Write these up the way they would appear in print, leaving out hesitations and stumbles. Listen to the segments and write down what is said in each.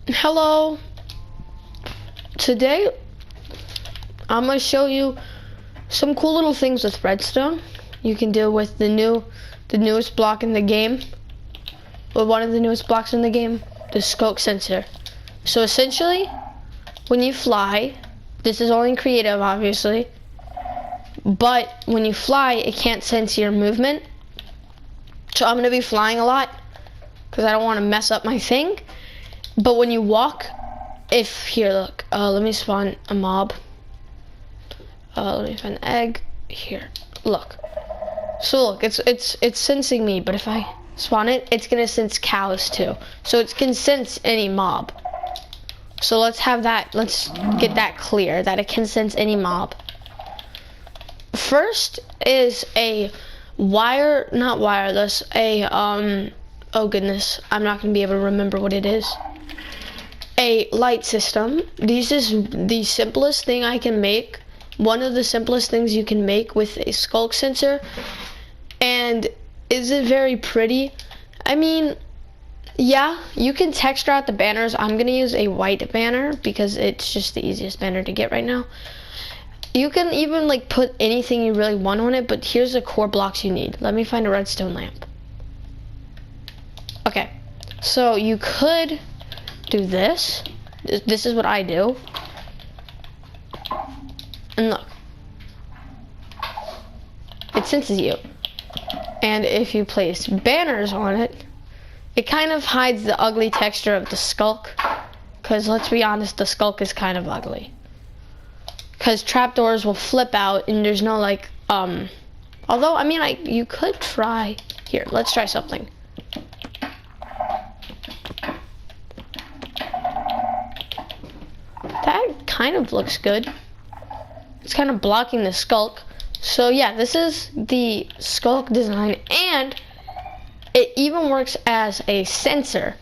Hello. Today, I'm gonna show you some cool little things with redstone. You can do with the newest block in the game, or one of the newest blocks in the game, the sculk sensor. So essentially, when you fly, this is only in creative, obviously, but when you fly, it can't sense your movement. So I'm gonna be flying a lot because I don't want to mess up my thing. But when you walk, look, let me spawn a mob. Let me find an egg. Here, look. So look, it's sensing me, but if I spawn it, it's gonna sense cows too. So it can sense any mob. So let's get that clear, that it can sense any mob. First is a not wireless, oh goodness, I'm not gonna be able to remember what it is. A light system. This is the simplest thing I can make. One of the simplest things you can make with a sculk sensor. And is it very pretty? I mean, yeah, you can texture out the banners. I'm gonna use a white banner because it's just the easiest banner to get right now. You can even like put anything you really want on it, but here's the core blocks you need. Let me find a redstone lamp. Okay, so you could do this. This is what I do. And look, it senses you. And if you place banners on it, it kind of hides the ugly texture of the sculk. Because let's be honest, the sculk is kind of ugly. Because trapdoors will flip out and there's no like, although, I mean, you could try. Here, let's try something. That kind of looks good. It's kind of blocking the sculk. So yeah, this is the sculk design, and it even works as a sensor.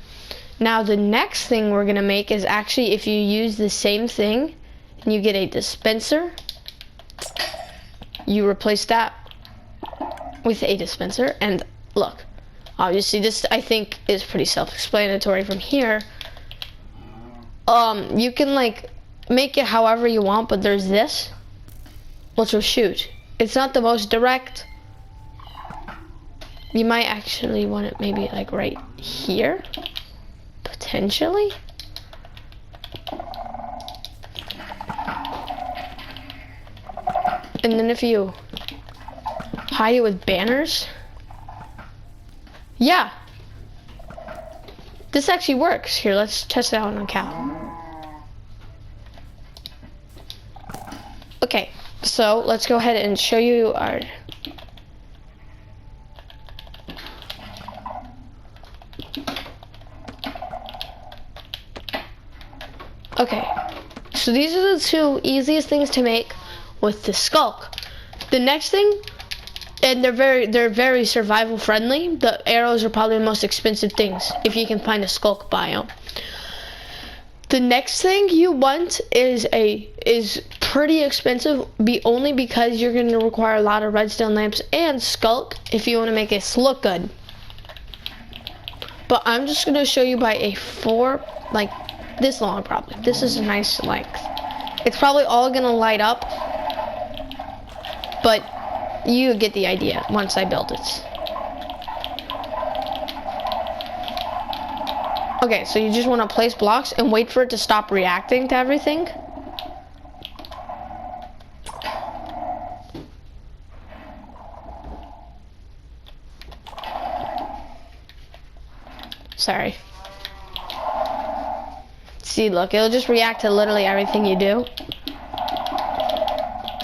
Now the next thing we're gonna make is actually, if you use the same thing and you get a dispenser, you replace that with a dispenser. And look, obviously this I think is pretty self-explanatory from here. You can like make it however you want, but there's this, which will shoot. It's not the most direct. You might actually want it maybe like right here, potentially. And then if you hide it with banners, yeah, this actually works. Here, let's test it out on a cow. Okay, so let's go ahead and show you our... Okay, so these are the two easiest things to make with the sculk. The next thing, and they're very survival friendly. The arrows are probably the most expensive things if you can find a sculk biome. The next thing you want is pretty expensive, only because you're going to require a lot of redstone lamps and sculk if you want to make this look good. But I'm just going to show you by a 4, like this long probably. This is a nice length. It's probably all going to light up, but you get the idea once I build it. Okay, so you just want to place blocks and wait for it to stop reacting to everything. Sorry. See, look, it'll just react to literally everything you do.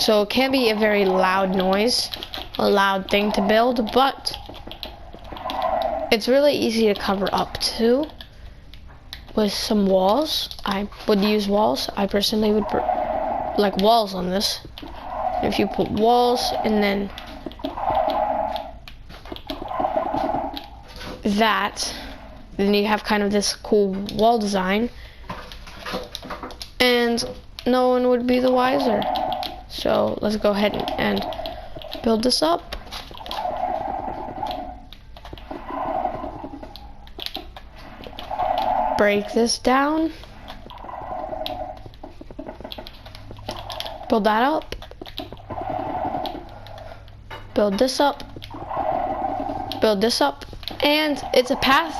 So it can be a very loud noise, a loud thing to build, but it's really easy to cover up too with some walls. I would use walls. I personally would like walls on this. If you put walls and then that, then you have kind of this cool wall design, and no one would be the wiser. So let's go ahead and build this up. break this down. Build that up. Build this up. Build this up. And it's a path.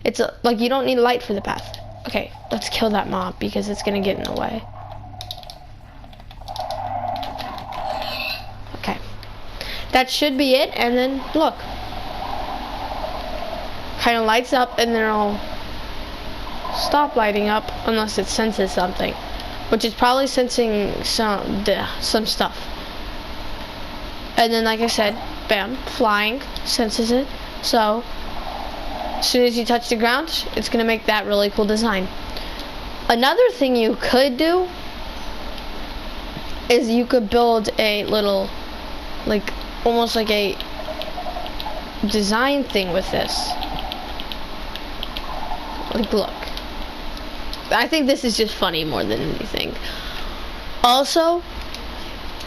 It's like you don't need light for the path. Okay, let's kill that mob because it's gonna get in the way. Okay. That should be it, and then look. Kind of lights up and then it'll stop lighting up unless it senses something. Which is probably sensing some stuff. And then like I said, bam, flying, senses it. So as soon as you touch the ground, it's gonna make that really cool design. Another thing you could do is you could build a little, like, almost like a design thing with this. Like, look. I think this is just funny more than anything. Also,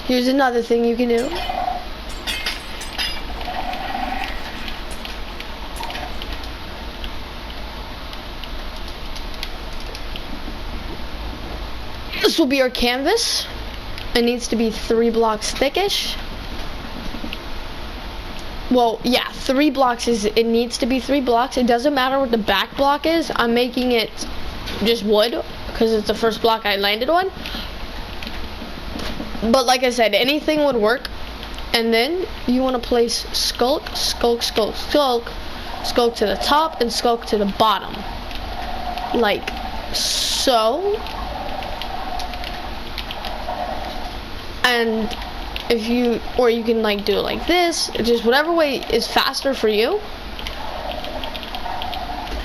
here's another thing you can do. This will be our canvas. It needs to be 3 blocks thickish. Well, yeah, 3 blocks it needs to be 3 blocks. It doesn't matter what the back block is. I'm making it just wood because it's the first block I landed on. But like I said, anything would work. And then you want to place sculk, sculk, sculk, sculk, sculk to the top and sculk to the bottom. Like so. And if you, or you can like do it like this, just whatever way is faster for you.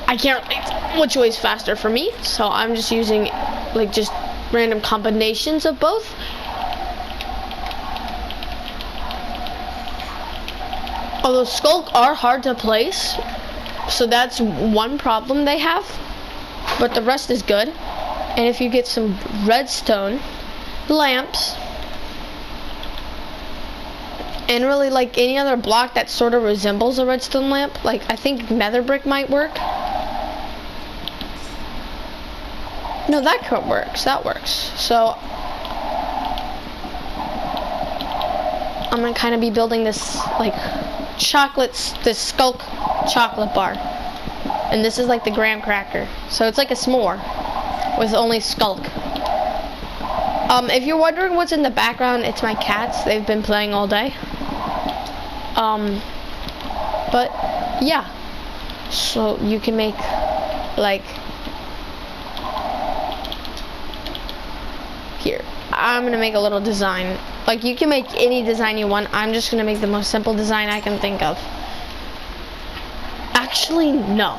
I can't relate which way is faster for me, so I'm just using like just random combinations of both. Although sculk are hard to place, so that's one problem they have, but the rest is good. And if you get some redstone lamps, and really like any other block that sort of resembles a redstone lamp, like I think nether brick might work. No, that works. That works. So I'm gonna kind of be building this like this sculk chocolate bar, and this is like the graham cracker. So it's like a s'more with only sculk. If you're wondering what's in the background, it's my cats. They've been playing all day. But yeah, so you can make like, here, I'm gonna make a little design. Like you can make any design you want. I'm just gonna make the most simple design I can think of. Actually, no.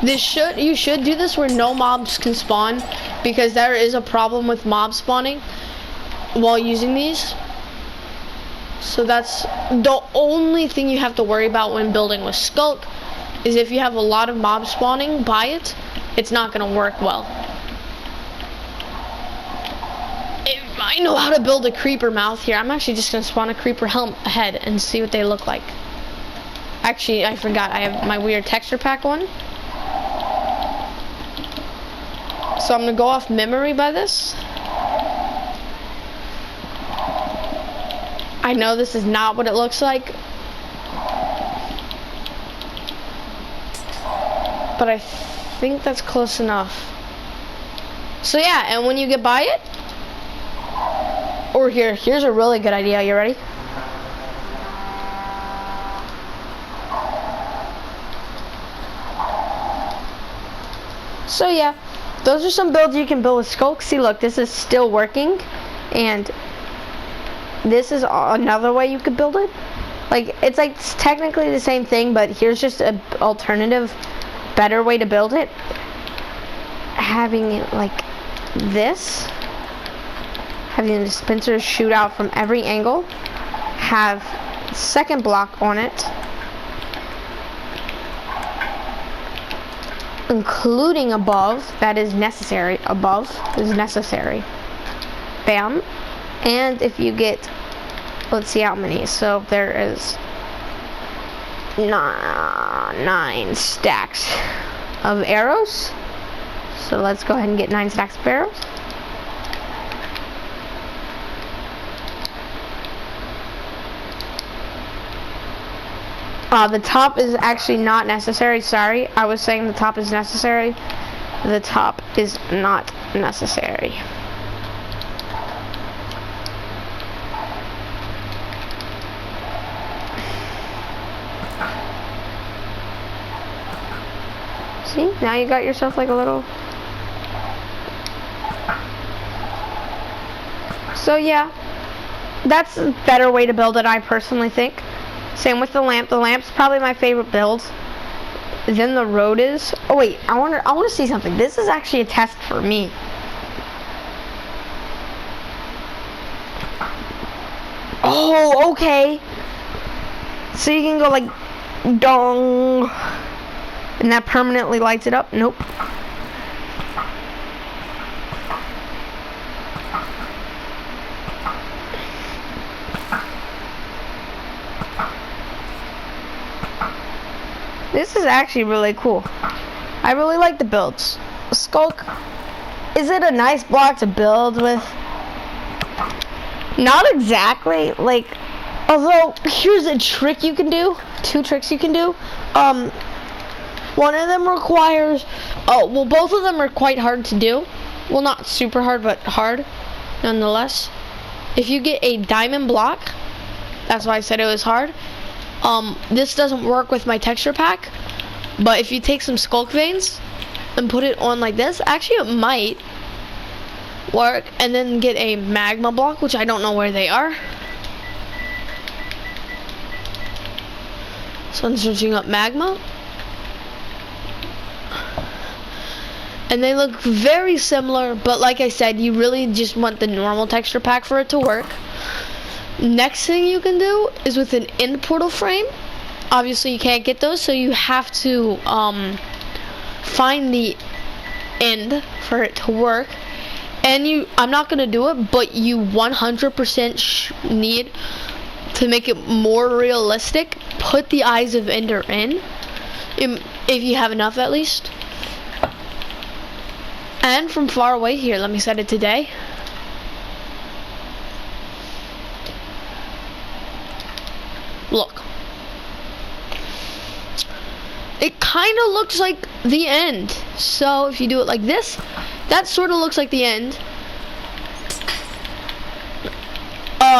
You should do this where no mobs can spawn, because there is a problem with mob spawning while using these. So that's the only thing you have to worry about when building with sculk, is if you have a lot of mob spawning by it, it's not gonna work well. I know how to build a creeper mouth here. I'm actually just gonna spawn a creeper head and see what they look like. Actually, I forgot, I have my weird texture pack on. So I'm gonna go off memory by this. I know this is not what it looks like, but I think that's close enough. So yeah, and when you get by it, or here's a really good idea. You ready? So yeah, those are some builds you can build with sculk. See, look, this is still working, and this is another way you could build it. Like, it's technically the same thing, but here's just an alternative, better way to build it. Having it like this, having the dispensers shoot out from every angle, have second block on it, including above, that is necessary, above is necessary. Bam. And if you get, let's see how many, so there is 9 stacks of arrows. So let's go ahead and get 9 stacks of arrows. The top is actually not necessary. Sorry, I was saying the top is necessary. The top is not necessary. See, now you got yourself like a little... So yeah, that's a better way to build it, I personally think. Same with the lamp. The lamp's probably my favorite build. Then the road is... Oh wait, I want to see something. This is actually a test for me. Oh, okay. So you can go like... dong. And that permanently lights it up? Nope. This is actually really cool. I really like the builds. Sculk, is it a nice block to build with? Not exactly. Like, although here's a trick you can do. 2 tricks you can do. One of them requires, well, both of them are quite hard to do. Well, not super hard, but hard nonetheless. If you get a diamond block, that's why I said it was hard. This doesn't work with my texture pack, but if you take some sculk veins and put it on like this, actually it might work, and then get a magma block, which I don't know where they are. So I'm searching up magma. And they look very similar, but like I said, you really just want the normal texture pack for it to work. Next thing you can do is with an end portal frame. Obviously you can't get those, so you have to find the end for it to work. And I'm not gonna do it, but you 100% need to make it more realistic. Put the eyes of Ender in, if you have enough at least. And from far away here, let me set it today. Look. It kind of looks like the end. So if you do it like this, that sort of looks like the end.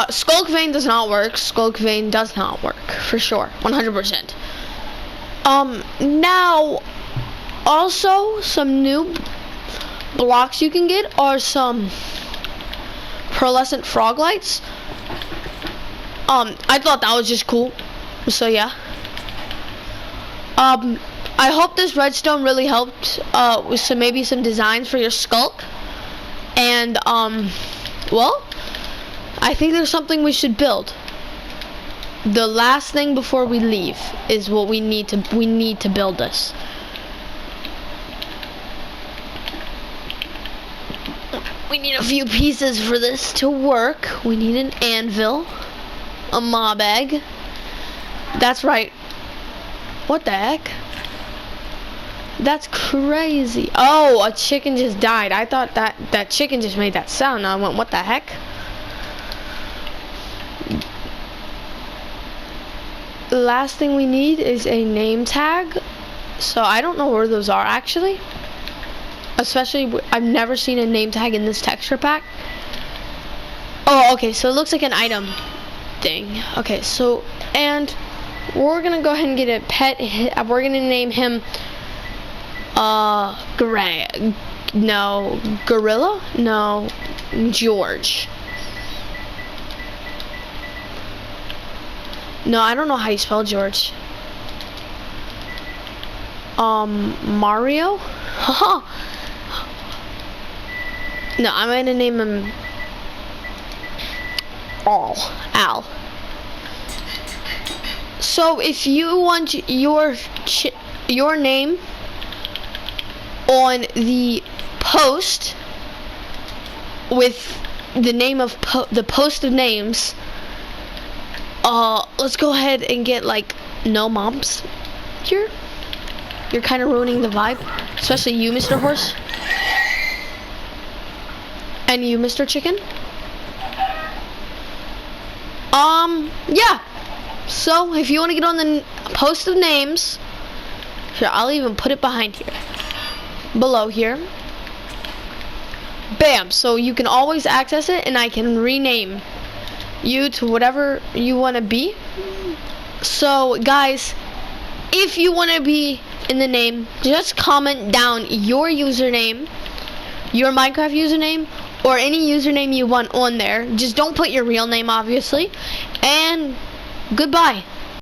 Sculk vein does not work. Sculk vein does not work, for sure, 100%. Now, also some new blocks you can get are some pearlescent frog lights. I thought that was just cool, so yeah. I hope this redstone really helped with maybe some designs for your sculk. And well, I think there's something we should build. The last thing before we leave is what we need to build this. We need a few pieces for this to work. We need an anvil, a mob egg. That's right. What the heck? That's crazy. Oh, a chicken just died. I thought that chicken just made that sound. I went, what the heck? The last thing we need is a name tag. So I don't know where those are actually. Especially, I've never seen a name tag in this texture pack. Oh, okay, so it looks like an item thing. Okay, so, and we're gonna go ahead and get a pet. We're gonna name him, Gorilla? No, George. No, I don't know how you spell George. Mario? Haha. No, I'm gonna name him Al. So if you want your name on the post with the name of the post of names, let's go ahead and get like no mobs here. You're kind of ruining the vibe, especially you, Mr. Horse. And you, Mr. Chicken. Yeah. So, if you want to get on the post of names, here, I'll even put it behind here. Below here. Bam. So, you can always access it, and I can rename you to whatever you want to be. So, guys, if you want to be in the name, just comment down your username, your Minecraft username, or any username you want on there. Just don't put your real name, obviously. And goodbye.